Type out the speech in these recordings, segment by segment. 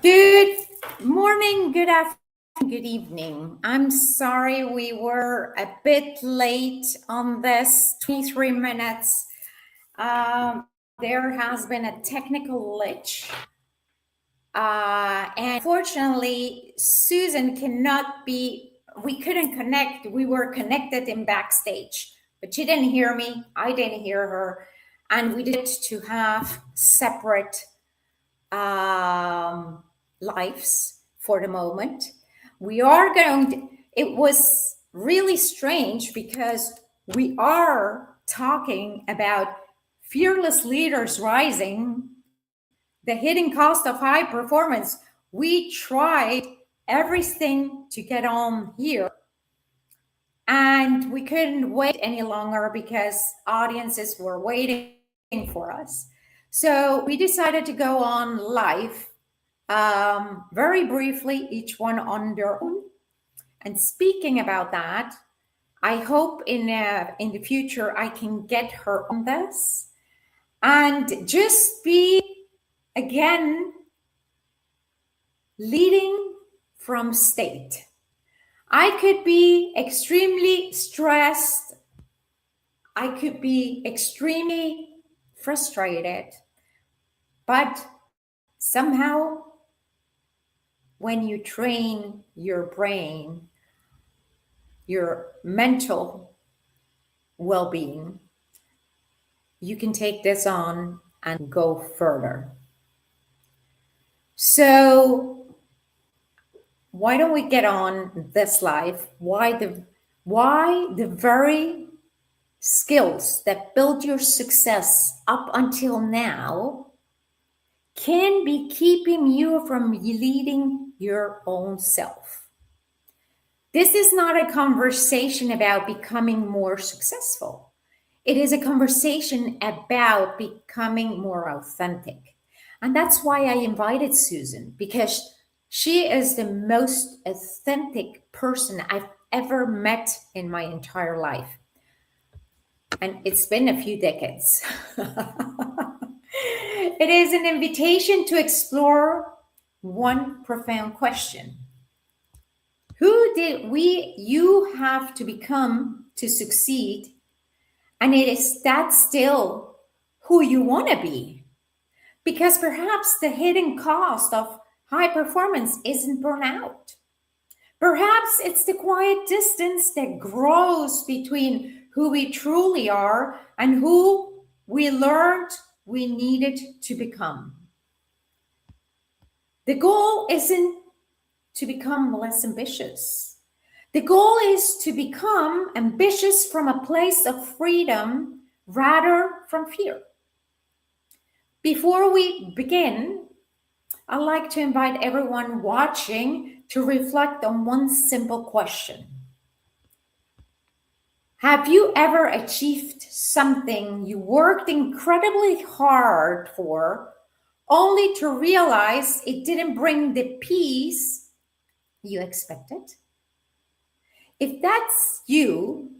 Good morning, good afternoon, good evening. I'm sorry we were a bit late on this 23 minutes. There has been a technical glitch. And unfortunately, Susan we couldn't connect. We were connected in backstage, but she didn't hear me. I didn't hear her. And we did to have separate lives for the moment. It was really strange because we are talking about fearless leaders rising, the hidden cost of high performance. We tried everything to get on here and we couldn't wait any longer because audiences were waiting for us. So we decided to go on live, very briefly, each one on their own. And speaking about that, I hope in the future I can get her on this and just be again leading from state. I could be extremely stressed. I could be extremely frustrated. But somehow, when you train your brain, your mental well being, you can take this on and go further. So, why don't we get on this life? Why the very skills that build your success up until now can be keeping you from leading your own self. This is not a conversation about becoming more successful. It is a conversation about becoming more authentic. And that's why I invited Susan, because she is the most authentic person I've ever met in my entire life. And it's been a few decades. It is an invitation to explore one profound question. Who did you have to become to succeed? And it is that still who you want to be. Because perhaps the hidden cost of high performance isn't burnout. Perhaps it's the quiet distance that grows between who we truly are and who we learned we needed to become. The goal isn't to become less ambitious. The goal is to become ambitious from a place of freedom rather from fear. Before we begin, I'd like to invite everyone watching to reflect on one simple question. Have you ever achieved something you worked incredibly hard for, only to realize it didn't bring the peace you expected? If that's you,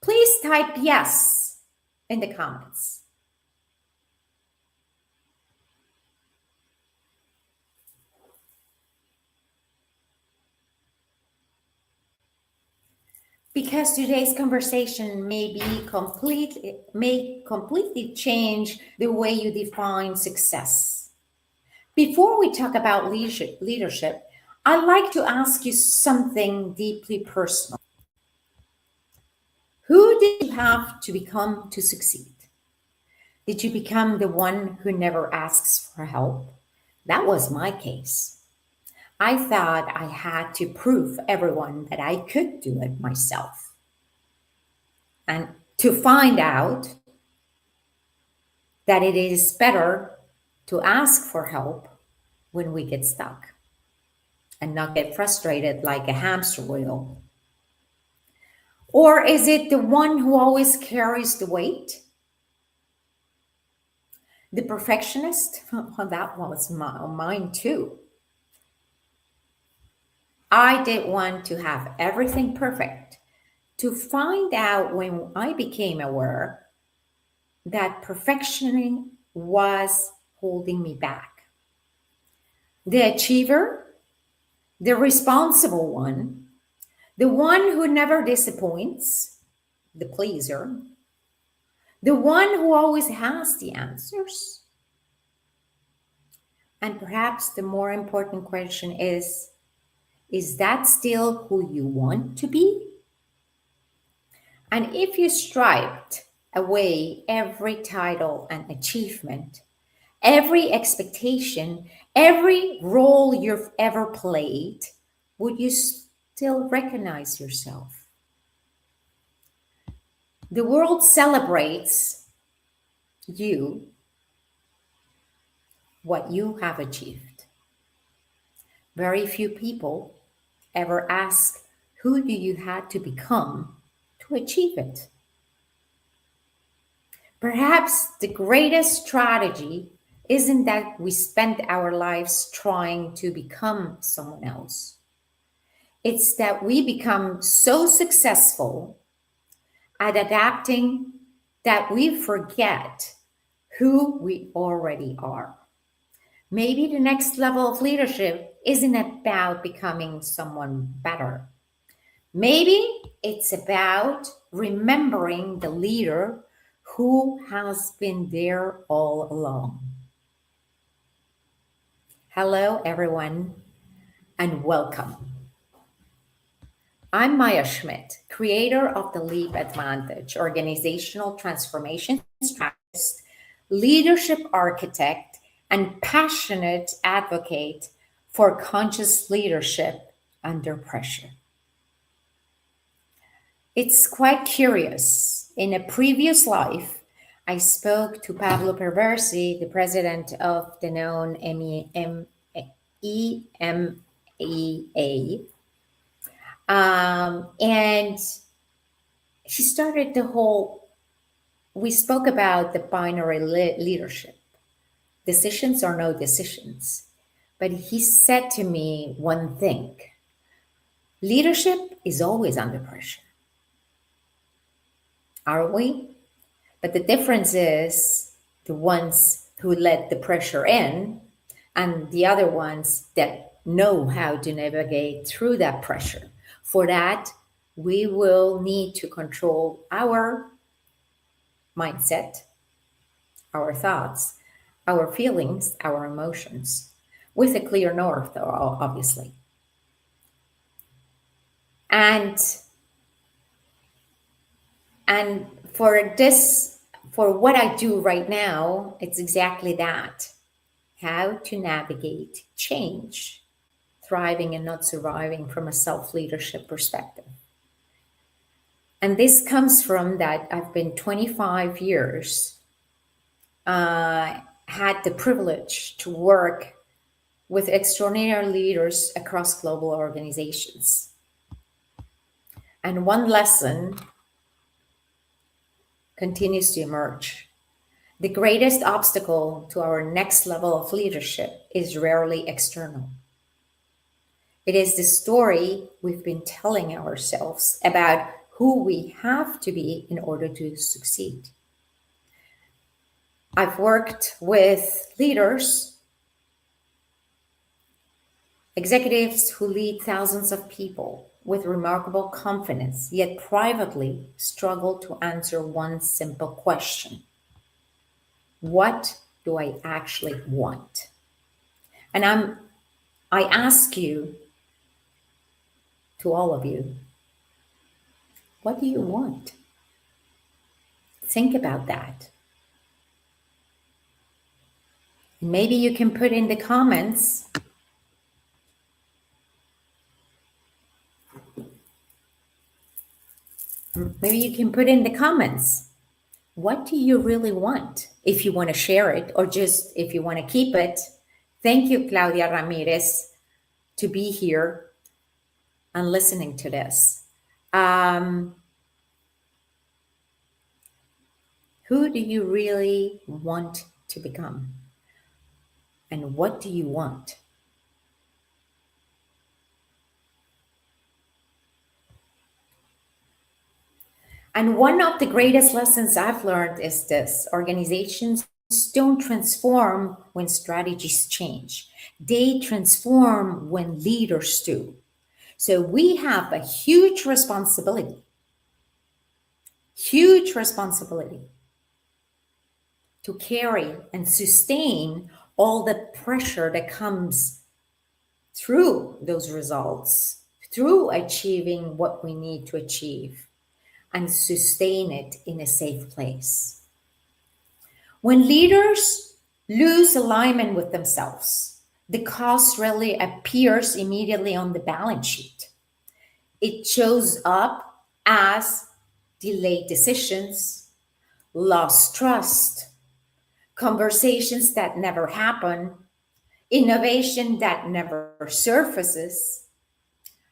please type yes in the comments. Because today's conversation may completely change the way you define success. Before we talk about leadership, I'd like to ask you something deeply personal. Who did you have to become to succeed? Did you become the one who never asks for help? That was my case. I thought I had to prove everyone that I could do it myself. And to find out that it is better to ask for help when we get stuck and not get frustrated like a hamster wheel. Or is it the one who always carries the weight? The perfectionist? Well, that was mine too. I did want to have everything perfect, to find out when I became aware that perfectioning was holding me back. the achiever, the responsible one, the one who never disappoints, the pleaser, the one who always has the answers. And perhaps the more important question is that still who you want to be? And if you striped away every title and achievement, every expectation, every role you've ever played, would you still recognize yourself? The world celebrates you, what you have achieved. Very few people ever ask, who do you have to become to achieve it? Perhaps the greatest strategy isn't that we spend our lives trying to become someone else. It's that we become so successful at adapting that we forget who we already are. Maybe the next level of leadership isn't about becoming someone better. Maybe it's about remembering the leader who has been there all along. Hello, everyone, and welcome. I'm Maya Schmidt, creator of the Leap Advantage, organizational transformation strategist, leadership architect, and passionate advocate for conscious leadership under pressure. It's quite curious. In a previous life, I spoke to Pablo Perversi, the president of the known EMEA, and she started we spoke about the binary leadership, decisions or no decisions. But he said to me one thing: leadership is always under pressure. Are we? But the difference is the ones who let the pressure in and the other ones that know how to navigate through that pressure. For that, we will need to control our mindset, our thoughts, our feelings, our emotions, with a clear north, obviously. And for this, for what I do right now, it's exactly that: how to navigate change, thriving and not surviving from a self-leadership perspective. And this comes from that I've been 25 years, had the privilege to work with extraordinary leaders across global organizations. And one lesson continues to emerge. The greatest obstacle to our next level of leadership is rarely external. It is the story we've been telling ourselves about who we have to be in order to succeed. I've worked with leaders, executives who lead thousands of people with remarkable confidence, yet privately struggle to answer one simple question: what do I actually want? And I ask you, to all of you, what do you want? Think about that. Maybe you can put in the comments what do you really want? If you want to share it or just if you want to keep it. Thank you, Claudia Ramirez, to be here and listening to this. Who do you really want to become? And what do you want? And one of the greatest lessons I've learned is this: organizations don't transform when strategies change. They transform when leaders do. So we have a huge responsibility to carry and sustain all the pressure that comes through those results, through achieving what we need to achieve, and sustain it in a safe place. When leaders lose alignment with themselves, the cost really appears immediately on the balance sheet. It shows up as delayed decisions, lost trust, conversations that never happen, innovation that never surfaces,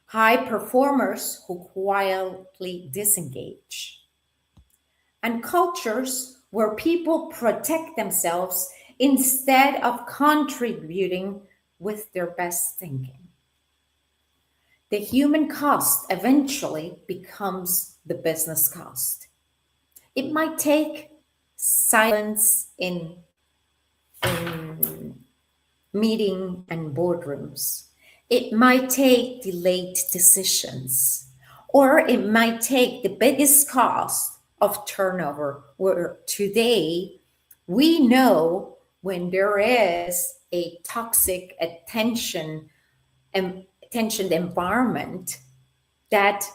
high performers who quietly disengage, and cultures where people protect themselves instead of contributing with their best thinking. The human cost eventually becomes the business cost. It might take silence in meeting and boardrooms. It might take delayed decisions, or it might take the biggest cost of turnover, where today we know when there is a toxic attention environment that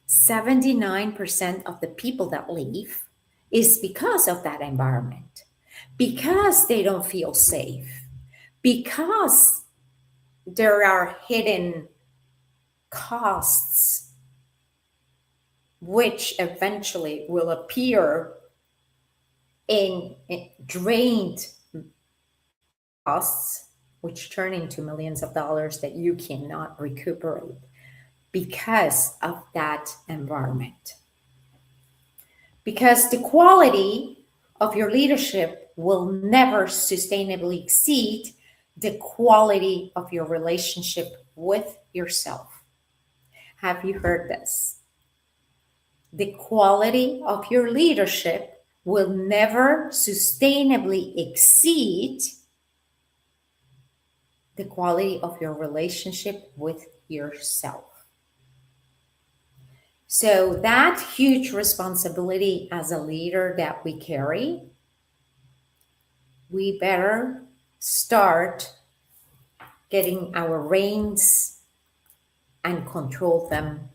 79% of the people that leave is because of that environment, because they don't feel safe, because there are hidden costs which eventually will appear in drained costs, which turn into millions of dollars that you cannot recuperate because of that environment. Because the quality of your leadership will never sustainably exceed the quality of your relationship with yourself. Have you heard this? The quality of your leadership will never sustainably exceed the quality of your relationship with yourself. So that huge responsibility as a leader that we carry, we better start getting our reins and control them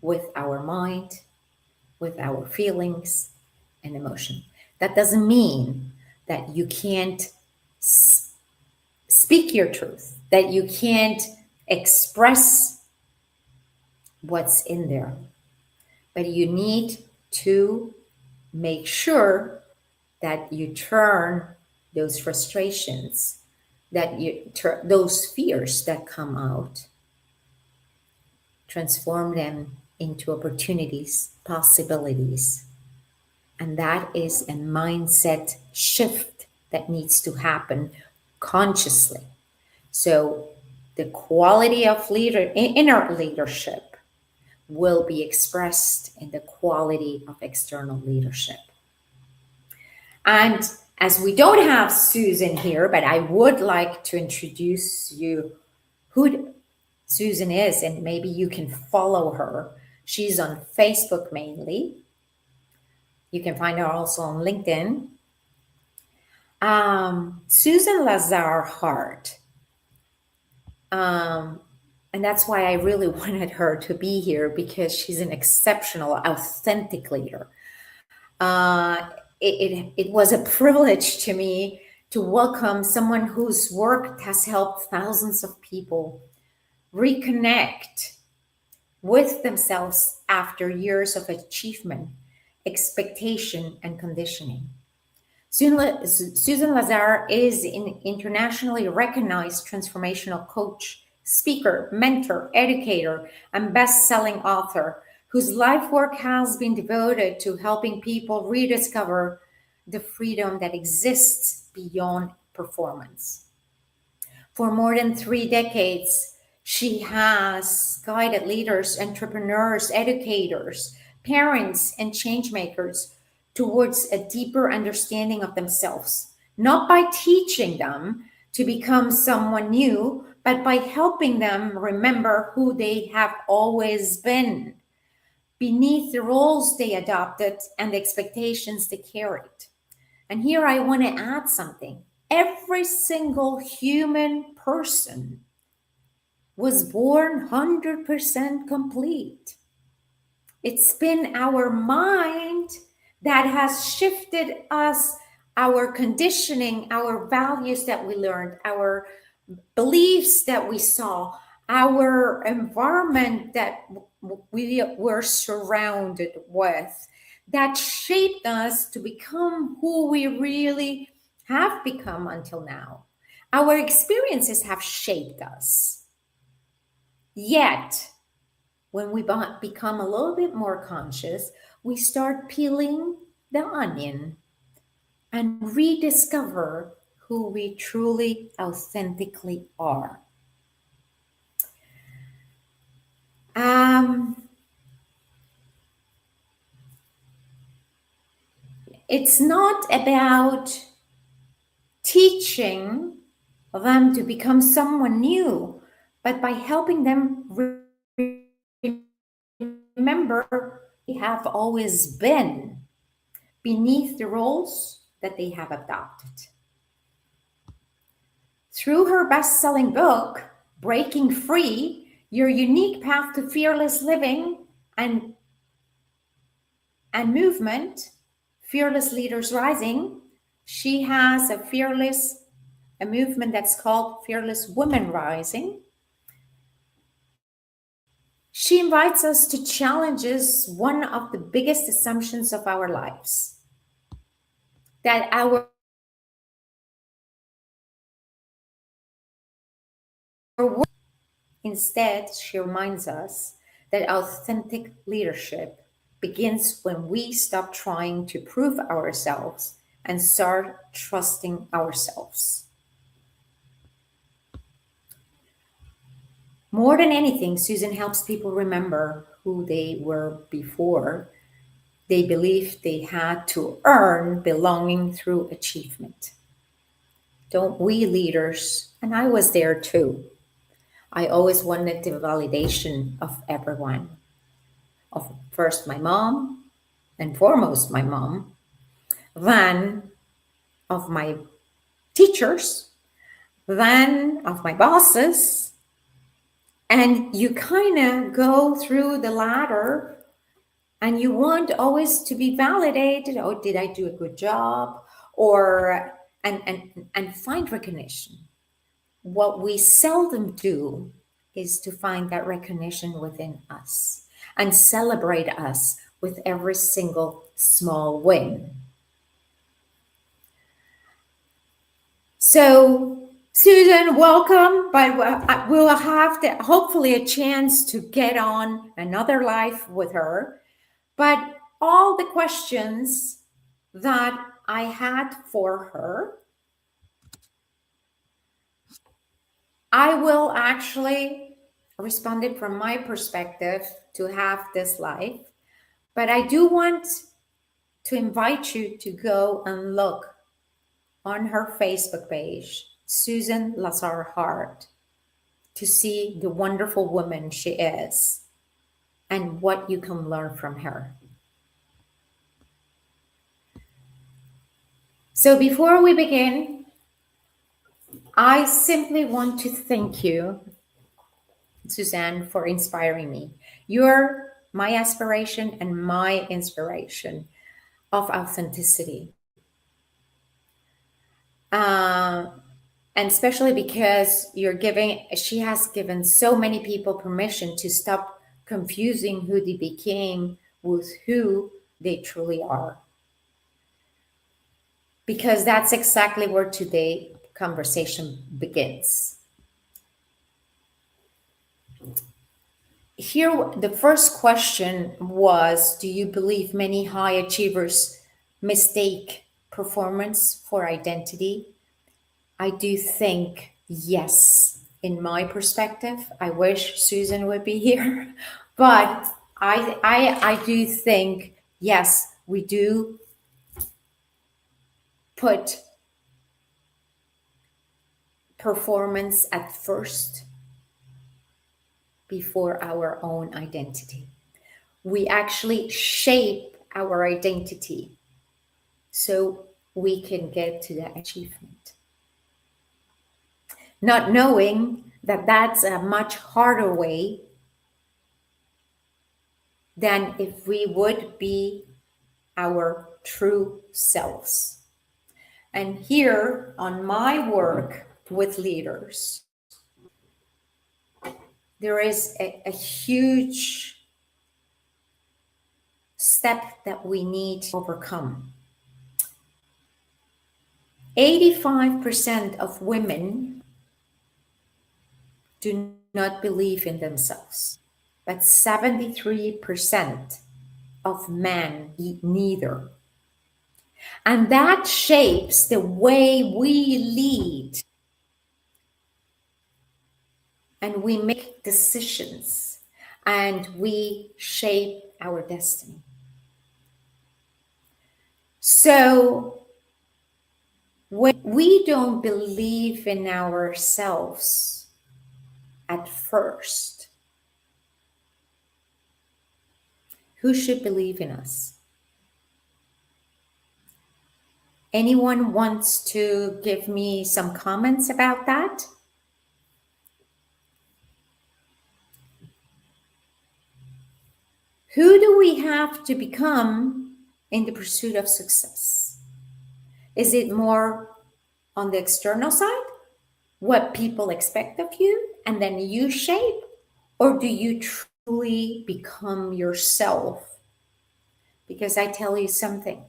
with our mind, with our feelings and emotion. That doesn't mean that you can't speak your truth, that you can't express what's in there. But you need to make sure that you turn those frustrations, that you turn those fears that come out, transform them into opportunities, possibilities. And that is a mindset shift that needs to happen consciously. So the quality of inner leadership will be expressed in the quality of external leadership. And as we don't have Susan here, but I would like to introduce you who Susan is, and maybe you can follow her. She's on Facebook mainly. You can find her also on LinkedIn. Susan Lazar Hart. And that's why I really wanted her to be here, because she's an exceptional, authentic leader. It was a privilege to me to welcome someone whose work has helped thousands of people reconnect with themselves after years of achievement, expectation, and conditioning. Susan Lazar is an internationally recognized transformational coach, speaker, mentor, educator, and best-selling author whose life work has been devoted to helping people rediscover the freedom that exists beyond performance. For more than 3 decades, she has guided leaders, entrepreneurs, educators, parents, and change makers towards a deeper understanding of themselves, not by teaching them to become someone new, but by helping them remember who they have always been beneath the roles they adopted and the expectations they carried. And here I want to add something. Every single human person was born 100% complete. It's been our mind that has shifted us, our conditioning, our values that we learned, our beliefs that we saw, our environment that we were surrounded with, that shaped us to become who we really have become until now. Our experiences have shaped us. Yet, when we become a little bit more conscious, we start peeling the onion and rediscover who we truly, authentically are. Um, it's not about teaching them to become someone new, but by helping them remember they have always been beneath the roles that they have adopted. Through her best selling book, Breaking Free Your Unique Path to Fearless Living and, and Movement, Fearless Leaders Rising, she has a movement that's called Fearless Women Rising. She invites us to challenge one of the biggest assumptions of our lives, that our work. Instead, she reminds us that authentic leadership begins when we stop trying to prove ourselves and start trusting ourselves. More than anything, Susan helps people remember who they were before they believed they had to earn belonging through achievement. Don't we leaders, and I was there too, I always wanted the validation of everyone, of first my mom, and foremost my mom, then of my teachers, then of my bosses. And you kind of go through the ladder and you want always to be validated. Oh, did I do a good job? Or and find recognition. What we seldom do is to find that recognition within us and celebrate us with every single small win. So, Susan, welcome. But we'll have hopefully a chance to get on another live with her. But all the questions that I had for her, I will actually respond it from my perspective to have this life. But I do want to invite you to go and look on her Facebook page, Susan Lazar Hart, to see the wonderful woman she is and what you can learn from her. So before we begin, I simply want to thank you, Suzanne, for inspiring me. You're my aspiration and my inspiration of authenticity. And especially because she has given so many people permission to stop confusing who they became with who they truly are. Because that's exactly where today's conversation begins. Here, the first question was, do you believe many high achievers mistake performance for identity? I do think yes, in my perspective. I wish Susan would be here, but I do think yes, we do put performance at first before our own identity. We actually shape our identity so we can get to that achievement. Not knowing that that's a much harder way than if we would be our true selves. And here on my work with leaders, there is a huge step that we need to overcome. 85% of women do not believe in themselves, but 73% of men neither. And that shapes the way we lead and we make decisions and we shape our destiny. So when we don't believe in ourselves at first, who should believe in us? Anyone wants to give me some comments about that? Who do we have to become in the pursuit of success? Is it more on the external side, what people expect of you, and then you shape? Or do you truly become yourself? Because I tell you something,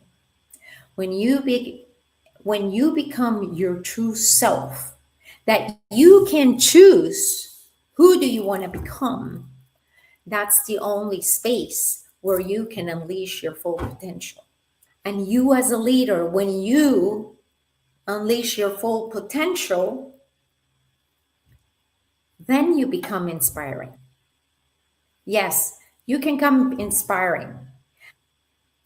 when you become your true self, that you can choose who do you want to become, that's the only space where you can unleash your full potential. And you as a leader, when you unleash your full potential, then you become inspiring. Yes, you can come inspiring.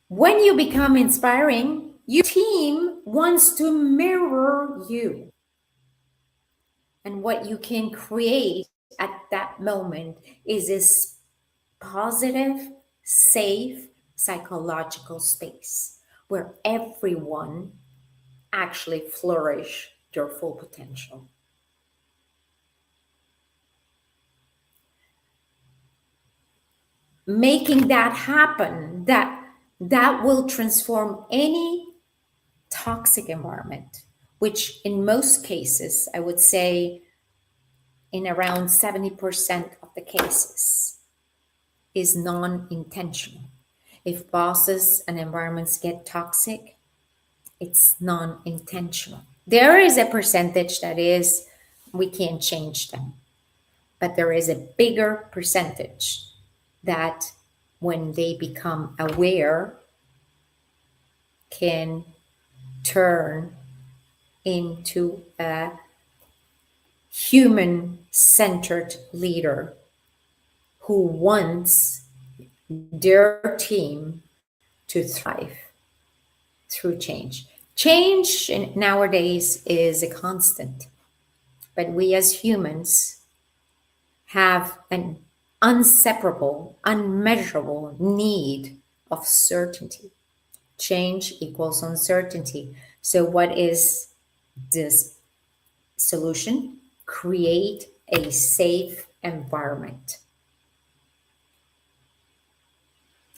When you become inspiring, your team wants to mirror you. And what you can create at that moment is this positive, safe, psychological space where everyone actually flourish their full potential. Making that happen, that will transform any toxic environment, which in most cases, I would say in around 70% of the cases, is non-intentional. If bosses and environments get toxic, it's non-intentional. There is a percentage that is, we can't change them, but there is a bigger percentage that when they become aware can turn into a human-centered leader who wants their team to thrive through change. Change nowadays is a constant, but we as humans have an inseparable, unmeasurable need of certainty. Change equals uncertainty. So what is this solution? Create a safe environment.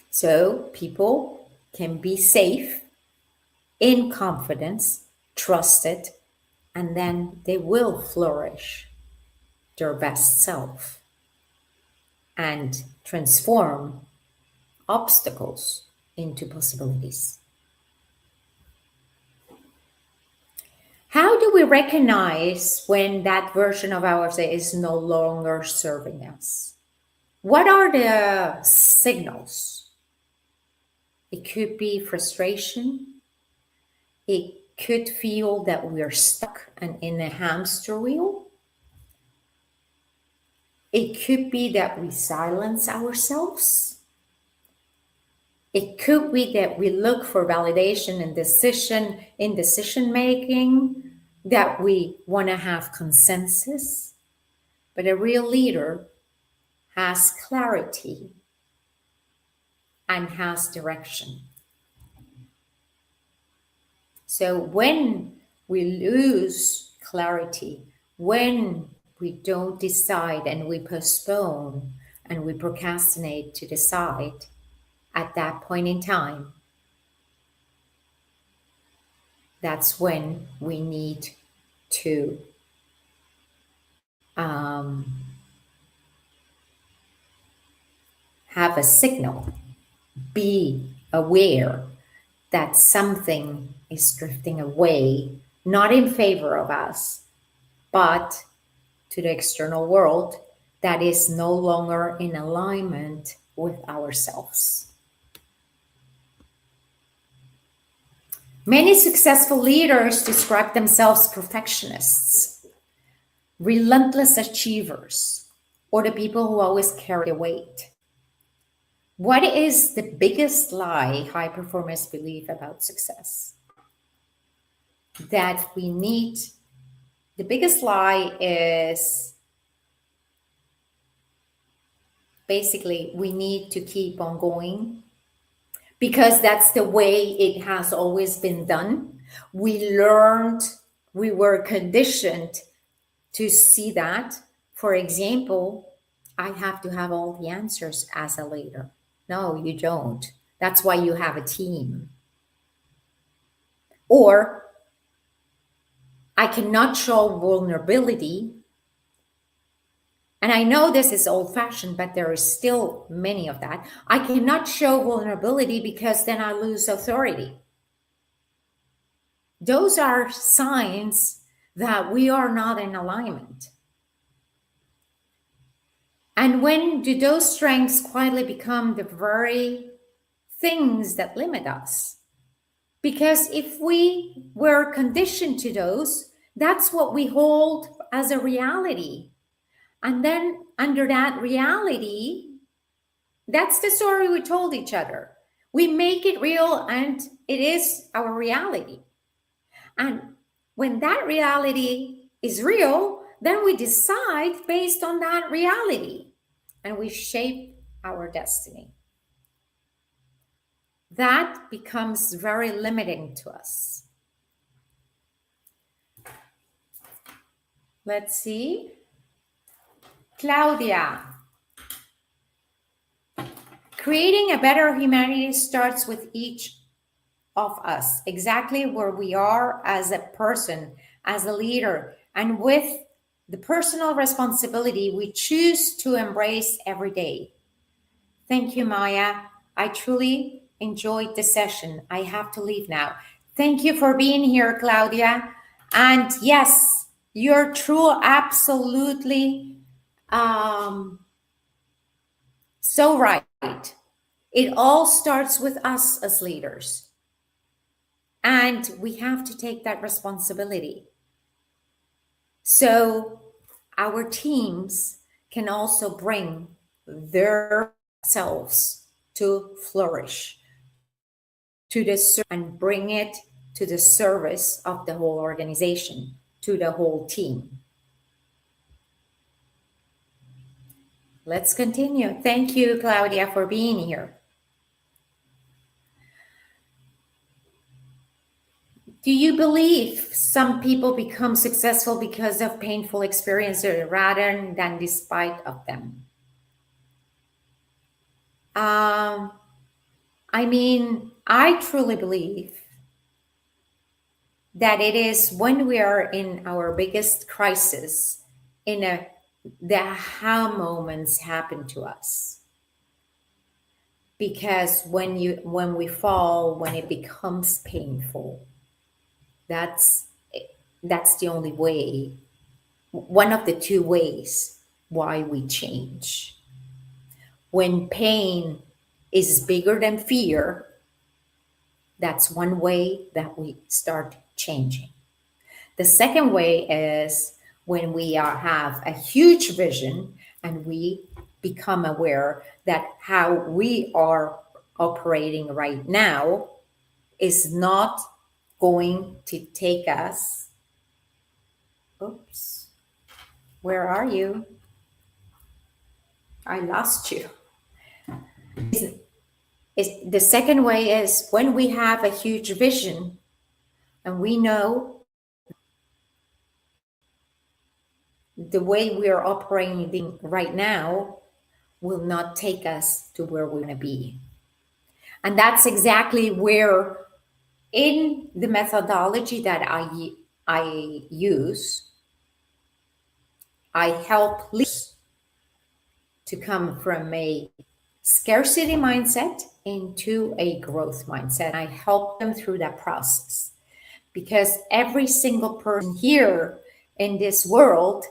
So people can be safe, in confidence, trusted, and then they will flourish their best self and transform obstacles into possibilities. How do we recognize when that version of ourselves is no longer serving us? What are the signals? It could be frustration. It could feel that we're stuck and in a hamster wheel. It could be that we silence ourselves. It could be that we look for validation and decision making, that we want to have consensus. But a real leader has clarity and has direction. So when we lose clarity, when we don't decide and we postpone and we procrastinate to decide at that point in time, that's when we need to have a signal, be aware that something is drifting away, not in favor of us, but to the external world that is no longer in alignment with ourselves. Many successful leaders describe themselves perfectionists, relentless achievers, or the people who always carry the weight. What is the biggest lie high performers believe about success? That we need, the biggest lie is basically we need to keep on going because that's the way it has always been done. We learned, we were conditioned to see that. For example, I have to have all the answers as a leader. No, you don't. That's why you have a team. Or I cannot show vulnerability. And I know this is old-fashioned, but there is still many of that. I cannot show vulnerability because then I lose authority. Those are signs that we are not in alignment. And when do those strengths quietly become the very things that limit us? Because if we were conditioned to those, that's what we hold as a reality. And then under that reality, that's the story we told each other. We make it real and it is our reality. And when that reality is real, then we decide based on that reality and we shape our destiny. That becomes very limiting to us. Let's see. Claudia. Creating a better humanity starts with each of us, exactly where we are as a person, as a leader, and with the personal responsibility we choose to embrace every day. Thank you, Maya. I truly enjoyed the session. I have to leave now. Thank you for being here, Claudia. And yes, you're true, absolutely so right. It all starts with us as leaders. And we have to take that responsibility. So our teams can also bring their selves to flourish, to the and bring it to the service of the whole organization, to the whole team. Let's continue. Thank you, Claudia, for being here. Do you believe some people become successful because of painful experiences rather than despite of them? I mean, I truly believe that it is when we are in our biggest crisis, the aha moments happen to us. Because when we fall, when it becomes painful, that's the only way, one of the two ways why we change. When pain is bigger than fear, that's one way that we start changing. The second way is when we have a huge vision and we become aware that how we are operating right now is not going to take us. Oops, where are you? I lost you. The second way is when we have a huge vision and we know the way we are operating right now will not take us to where we want to be. And that's exactly where, in the methodology that I use, I help leaders to come from a scarcity mindset into a growth mindset. I help them through that process because every single person here in this world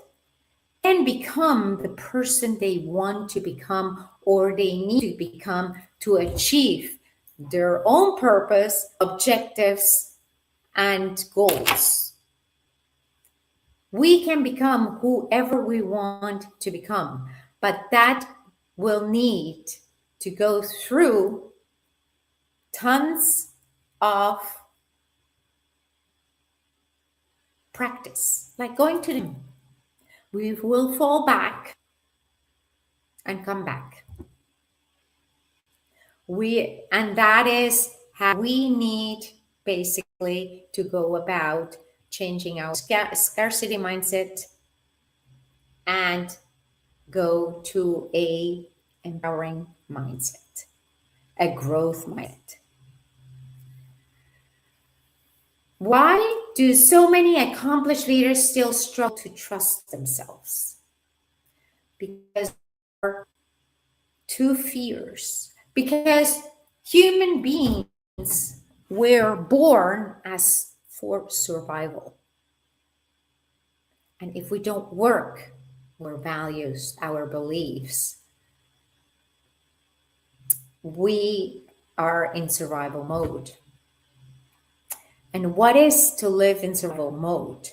can become the person they want to become or they need to become to achieve their own purpose, objectives, and goals. We can become whoever we want to become, but that will need to go through tons of practice, like going to the we will fall back and come back. And that is how we need basically to go about changing our scarcity mindset and go to a empowering mindset, a growth mindset. Why do so many accomplished leaders still struggle to trust themselves? Because there are two fears. Because human beings were born as for survival. And if we don't work our values, our beliefs, we are in survival mode. And what is to live in survival mode?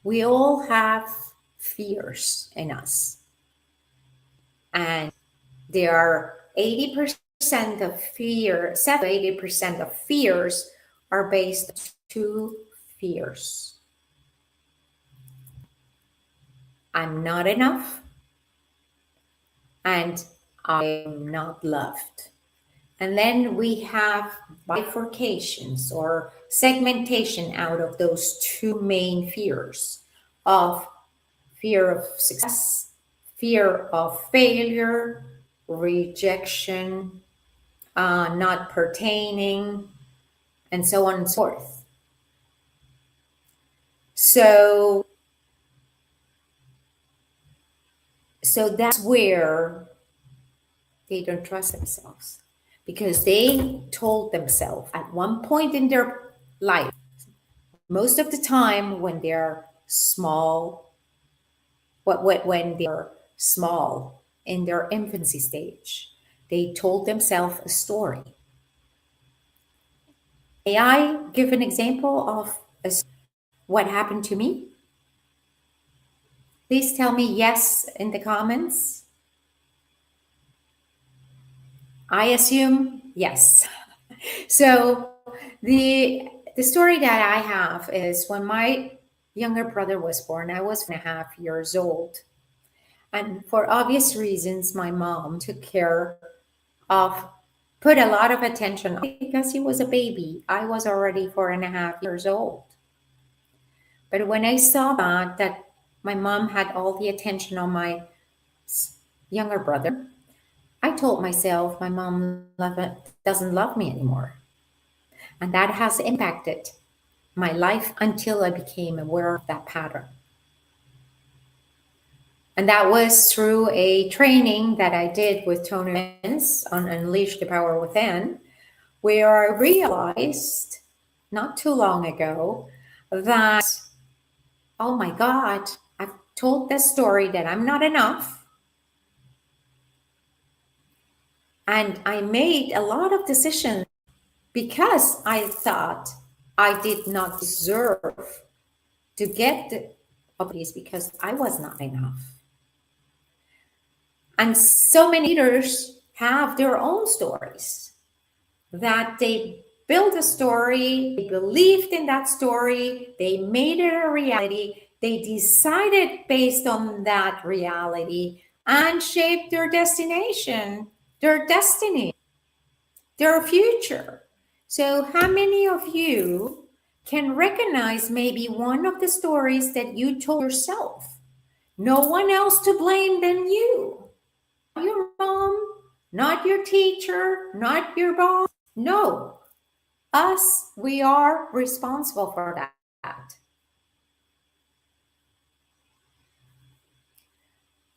We all have fears in us. And there are 80% of fear, 80% of fears are based on two fears. I'm not enough and I'm not loved. And then we have bifurcations or segmentation out of those two main fears of fear of success, fear of failure, rejection, not pertaining, and so on and so forth. So that's where they don't trust themselves because they told themselves at one point in their life, most of the time when they're small, when they're small in their infancy stage, they told themselves a story. May I give an example of what happened to me? Please tell me yes in the comments. I assume yes. So the story that I have is when my younger brother was born, I was 1.5 years old. And for obvious reasons, my mom took care of, put a lot of attention because he was a baby. I was already 4.5 years old. But when I saw that my mom had all the attention on my younger brother, I told myself my mom doesn't love me anymore. And that has impacted my life until I became aware of that pattern. And that was through a training that I did with Tony Robbins on Unleash the Power Within, where I realized not too long ago that, oh my God, I've told this story that I'm not enough. And I made a lot of decisions because I thought I did not deserve to get the opportunities because I was not enough. And so many leaders have their own stories. that they built a story, they believed in that story, they made it a reality, they decided based on that reality and shaped their destination, their destiny, their future. So, how many of you can recognize maybe one of the stories that you told yourself? No one else to blame than you. Your mom, not your teacher, not your boss. No, us, we are responsible for that.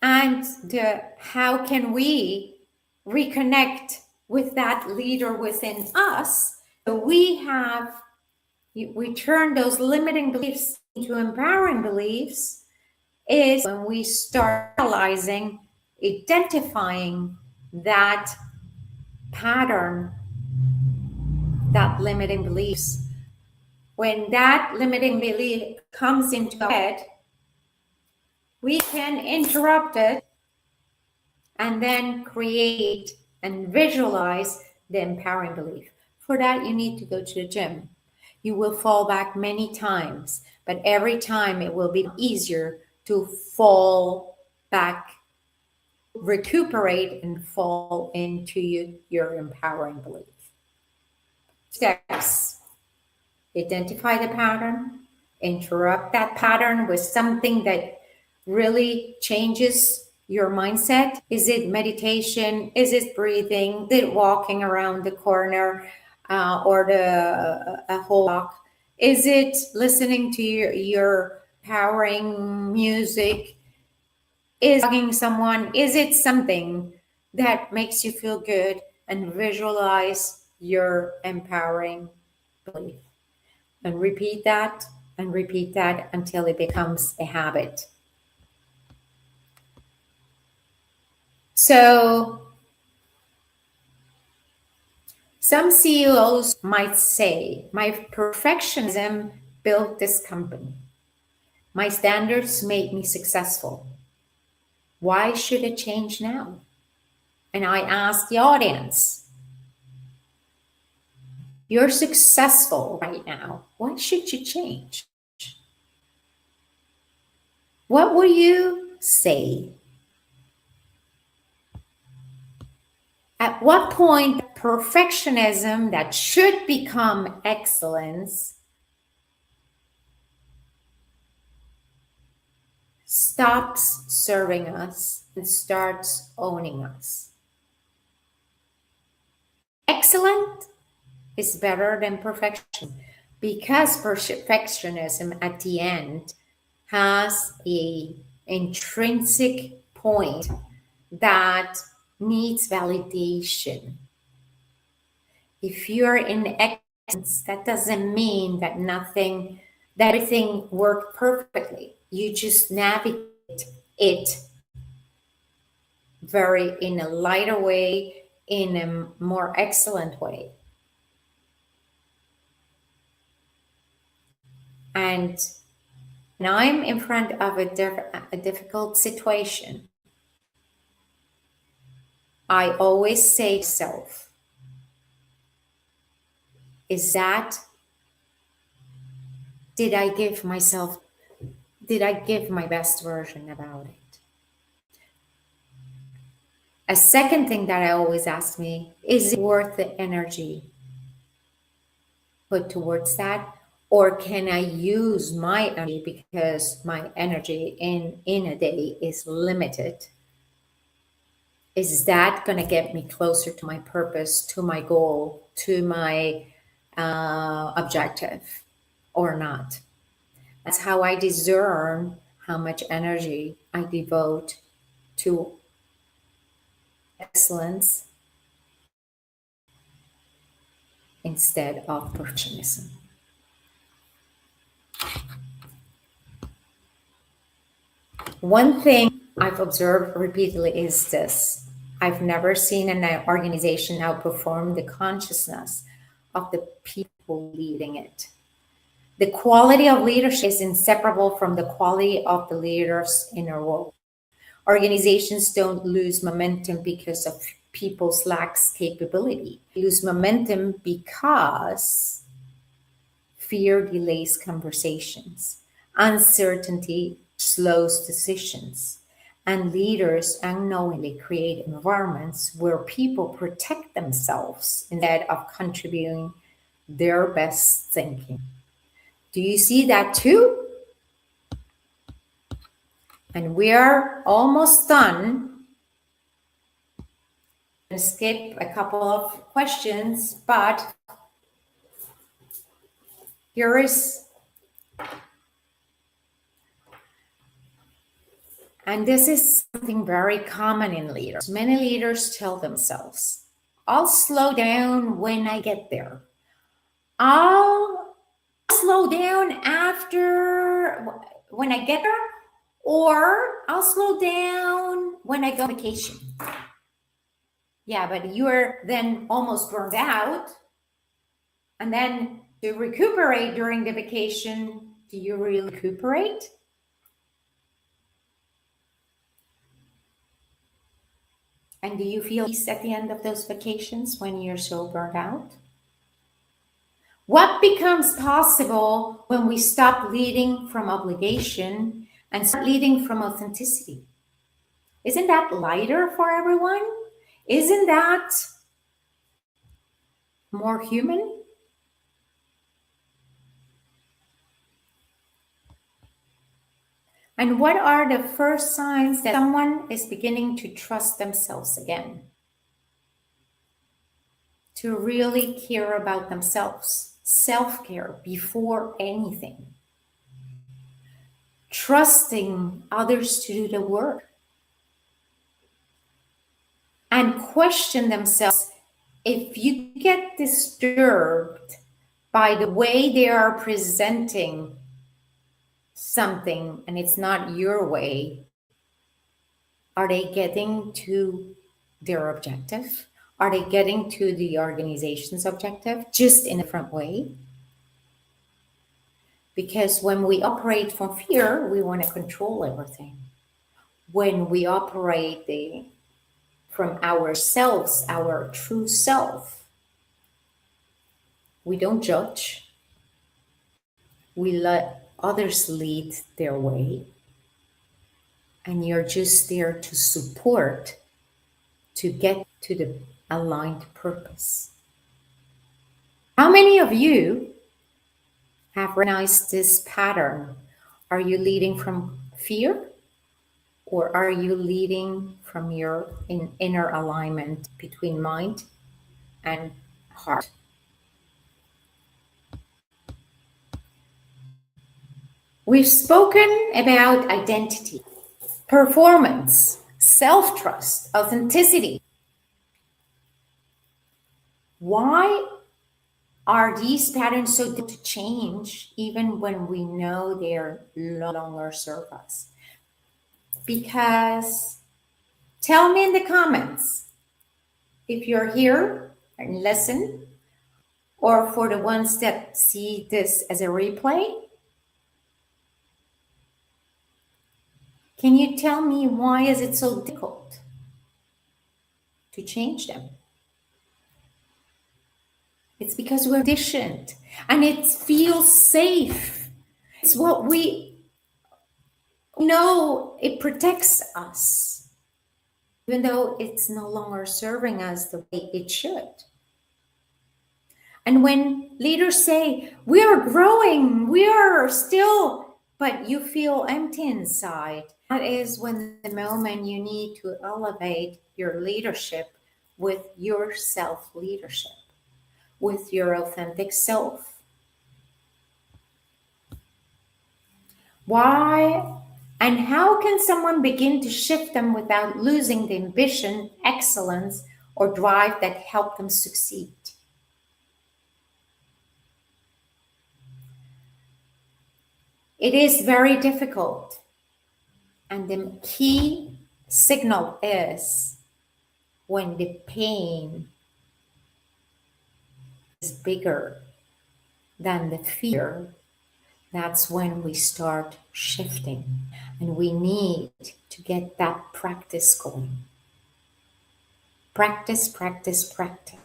And how can we reconnect with that leader within us? So we turn those limiting beliefs into empowering beliefs is when we start realizing, identifying that pattern, that limiting beliefs. When that limiting belief comes into our head, we can interrupt it and then create and visualize the empowering belief. For that, you need to go to the gym. You will fall back many times, but every time it will be easier to fall back, recuperate, and fall into your empowering belief. Steps: identify the pattern, interrupt that pattern with something that really changes your mindset. Is it meditation? Is it breathing? Is it walking around the corner or a whole walk? Is it listening to your empowering music? Is hugging someone? Is it something that makes you feel good and visualize your empowering belief? And repeat that until it becomes a habit. So some CEOs might say, my perfectionism built this company. My standards made me successful. Why should it change now? And I ask the audience, you're successful right now. Why should you change? What will you say? At what point perfectionism that should become excellence stops serving us and starts owning us? Excellent is better than perfection because perfectionism at the end has a intrinsic point that needs validation. If you're in excellence, that doesn't mean that everything worked perfectly. You just navigate it in a lighter way, in a more excellent way. And when I'm in front of a difficult situation, I always say to myself, did I give my best version about it? A second thing that I always ask me, is it worth the energy put towards that? Or can I use my energy, because my energy in a day is limited? Is that going to get me closer to my purpose, to my goal, to my objective, or not? That's how I discern how much energy I devote to excellence instead of perfectionism. One thing I've observed repeatedly is this: I've never seen an organization outperform the consciousness of the people leading it. The quality of leadership is inseparable from the quality of the leaders in a role. Organizations don't lose momentum because of people's lacks capability. They lose momentum because fear delays conversations, uncertainty slows decisions, and leaders unknowingly create environments where people protect themselves instead of contributing their best thinking. Do you see that too? And we're almost done. I'm going to skip a couple of questions, but here is, and this is something very common in leaders. Many leaders tell themselves, I'll slow down when I get there. I'll slow down after when I get there, or I'll slow down when I go on vacation. Yeah, but you're then almost burned out. And then to recuperate during the vacation, do you really recuperate? And do you feel peace at the end of those vacations when you're so burned out? What becomes possible when we stop leading from obligation and start leading from authenticity? Isn't that lighter for everyone? Isn't that more human? And what are the first signs that someone is beginning to trust themselves again? To really care about themselves, self-care before anything. Trusting others to do the work. And question themselves if you get disturbed by the way they are presenting something and it's not your way, are they getting to their objective? Are they getting to the organization's objective just in a different way? Because when we operate from fear, we want to control everything. When we operate from ourselves, our true self, we don't judge. We let others lead their way. And you're just there to support, to get to the aligned purpose. How many of you have recognized this pattern? Are you leading from fear? Or are you leading from your inner alignment between mind and heart? We've spoken about identity, performance, self-trust, authenticity. Why are these patterns so difficult to change even when we know they're no longer serve us? Because tell me in the comments if you're here and listen, or for the ones that see this as a replay, can you tell me why is it so difficult to change them? It's because we're conditioned and it feels safe. It's what we know, it protects us, even though it's no longer serving us the way it should. And when leaders say, we are growing, we are still, but you feel empty inside, that is when the moment you need to elevate your leadership with your self-leadership, with your authentic self. Why and how can someone begin to shift them without losing the ambition, excellence, or drive that help them succeed? It is very difficult. And the key signal is when the pain is bigger than the fear, that's when we start shifting. And we need to get that practice going. Practice, practice, practice.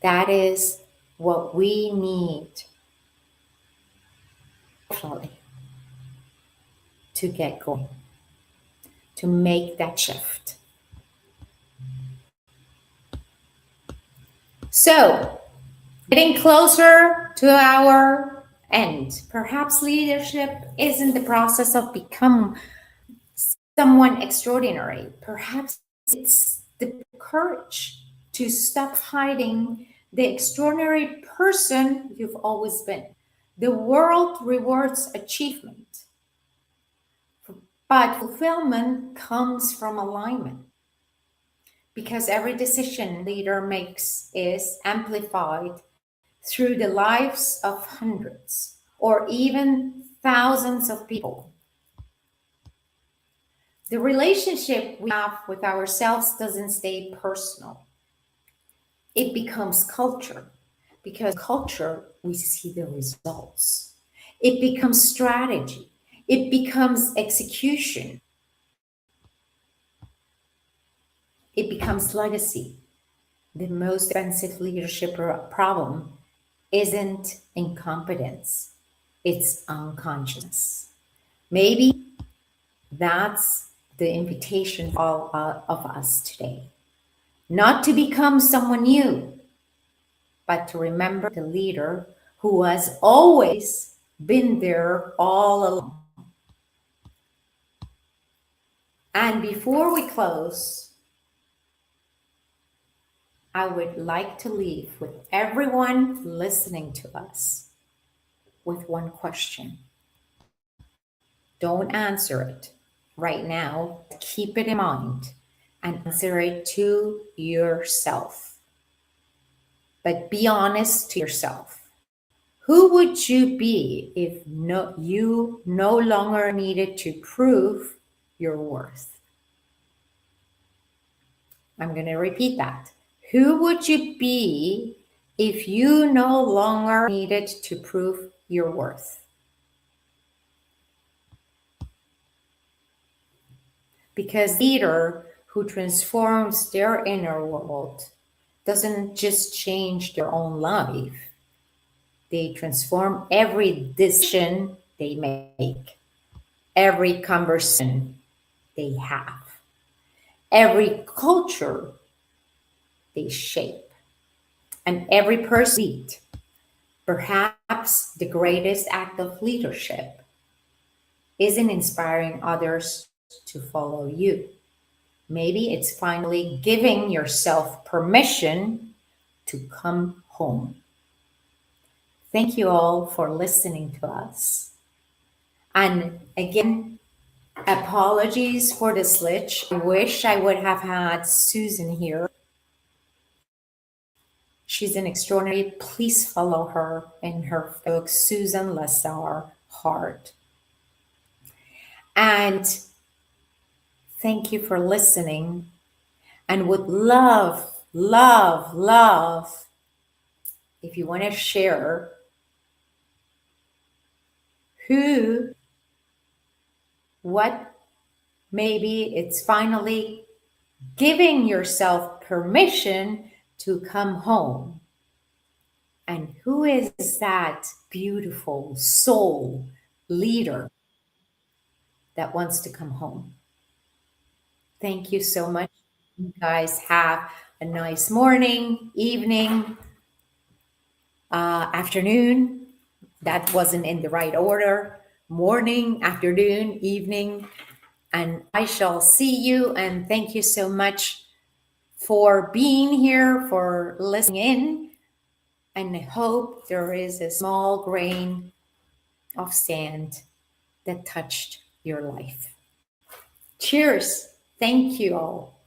That is what we need actually to get going, to make that shift. So, getting closer to our end. Perhaps leadership isn't the process of become someone extraordinary. Perhaps it's the courage to stop hiding the extraordinary person you've always been. The world rewards achievement, but fulfillment comes from alignment because every decision leader makes is amplified through the lives of hundreds or even thousands of people. The relationship we have with ourselves doesn't stay personal. It becomes culture. Because culture, we see the results. It becomes strategy. It becomes execution. It becomes legacy. The most expensive leadership problem isn't incompetence, it's unconsciousness. Maybe that's the invitation for all of us today. Not to become someone new, but to remember the leader who has always been there all along. And before we close, I would like to leave with everyone listening to us with one question. Don't answer it right now. Keep it in mind and answer it to yourself. But be honest to yourself. Who would you be if you no longer needed to prove your worth? I'm going to repeat that. Who would you be if you no longer needed to prove your worth? Because the leader who transforms their inner world doesn't just change their own life, they transform every decision they make, every conversation they have, every culture they shape, and every person they lead. Perhaps the greatest act of leadership isn't inspiring others to follow you. Maybe it's finally giving yourself permission to come home. Thank you all for listening to us. And again, apologies for the glitch. I wish I would have had Susan here. She's an extraordinary. Please follow her in her book, Susan Lazar Heart. And thank you for listening. And would love, love, love if you want to share what maybe it's finally giving yourself permission to come home. And who is that beautiful soul leader that wants to come home? Thank you so much. You guys have a nice morning, evening, afternoon. That wasn't in the right order. Morning, afternoon, evening. And I shall see you. And thank you so much for being here, for listening in. And I hope there is a small grain of sand that touched your life. Cheers. Thank you all.